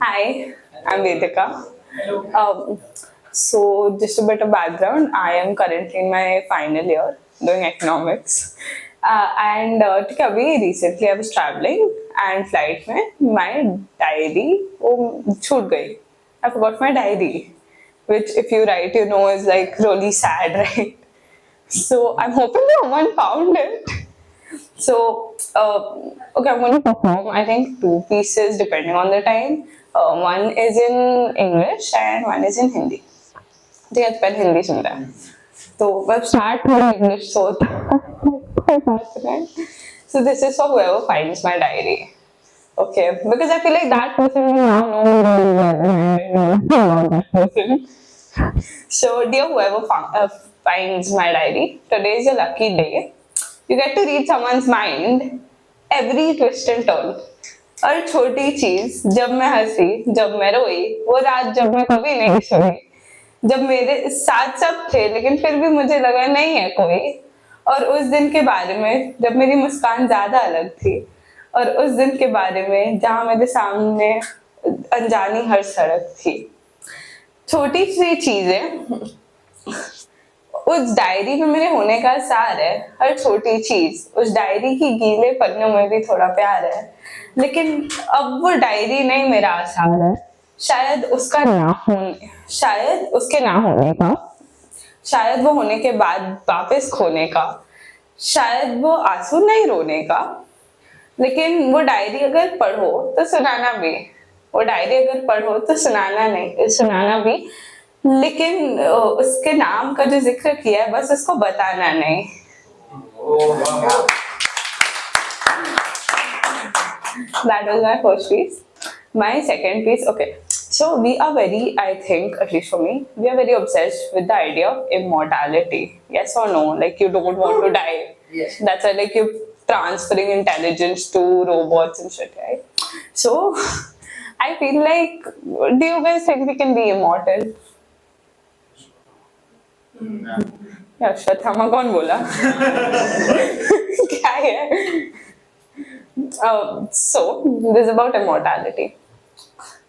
Hi, I'm Vedika. So, just a bit of background. I am currently in my final year doing economics. ठीक है अभी recently I was traveling and flight में my diary वो छूट गई. I forgot my diary, which if you write you know is like really sad, right? So I'm hoping someone found it. So, okay, I'm going to perform, I think, two pieces depending on the time. One is in English and one is in Hindi. ठीक है, तो पहले हिंदी सुनते हैं. तो मैं start थोड़ा English so so this is for whoever finds my diary. Okay, because I feel like that person will now know me really well and I know that person. So, dear whoever finds my diary, today is a lucky day. You get to read someone's mind every twist and turn. और छोटी चीज जब मैं हंसी जब मैं रोई वो रात जब मैं कभी नहीं सोई जब मेरे साथ सब थे लेकिन फिर भी मुझे लगा नहीं है कोई और उस दिन के बारे में जब मेरी मुस्कान ज्यादा अलग थी और उस दिन के बारे में जहाँ मेरे सामने अनजानी हर सड़क थी छोटी सी चीजें उस डायरी में मेरे होने का सार है हर छोटी चीज उस डायरी की गीले पन्नों में भी थोड़ा प्यार है लेकिन अब वो डायरी नहीं मेरा आसार है शायद उसका ना होने शायद उसके ना होने का शायद वो होने के बाद वापस खोने का शायद वो आंसू नहीं रोने का लेकिन वो डायरी अगर पढ़ो तो सुनाना भी वो डायरी अगर पढ़ो तो सुनाना भी लेकिन उसके नाम का जो जिक्र किया है बस उसको बताना नहीं. That was my first piece. My second piece, okay. So we are very, I think, at least for me, we are very obsessed with the idea of immortality. Yes or no? Like you don't want to die. Yes. That's why like you're transferring intelligence to robots and shit, right? So I feel like, do you guys think we can be immortal? या श्वेतामा कौन बोला क्या है so this is about immortality.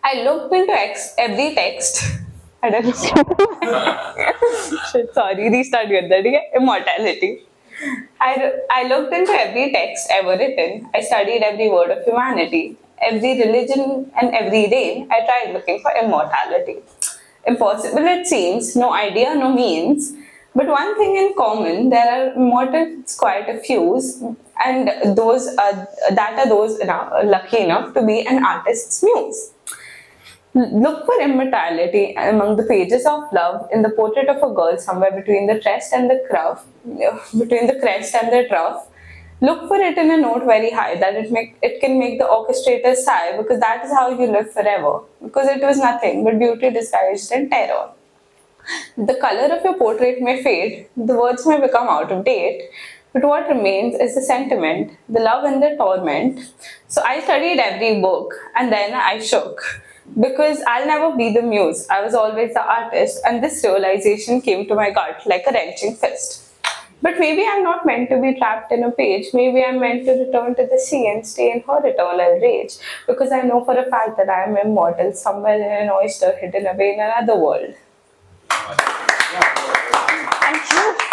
I looked into every text. I don't know. Shit, sorry, restart with that. Immortality. I looked into every text ever written. I studied every word of humanity. Every religion and every day, I tried looking for immortality. Impossible it seems, no idea, no means. But one thing in common, there are immortals quite a few, and those lucky enough to be an artist's muse. Look for immortality among the pages of love in the portrait of a girl somewhere between the crest and the trough. Look for it in a note very high that it can make the orchestrator sigh because that is how you live forever. Because it was nothing but beauty disguised in terror. The color of your portrait may fade, the words may become out of date, but what remains is the sentiment, the love and the torment. So I studied every book and then I shook. Because I'll never be the muse, I was always the artist, and this realization came to my gut like a wrenching fist. But maybe I'm not meant to be trapped in a page. Maybe I'm meant to return to the sea and stay in her eternal rage. Because I know for a fact that I am immortal somewhere in an oyster hidden away in another world. Thank you.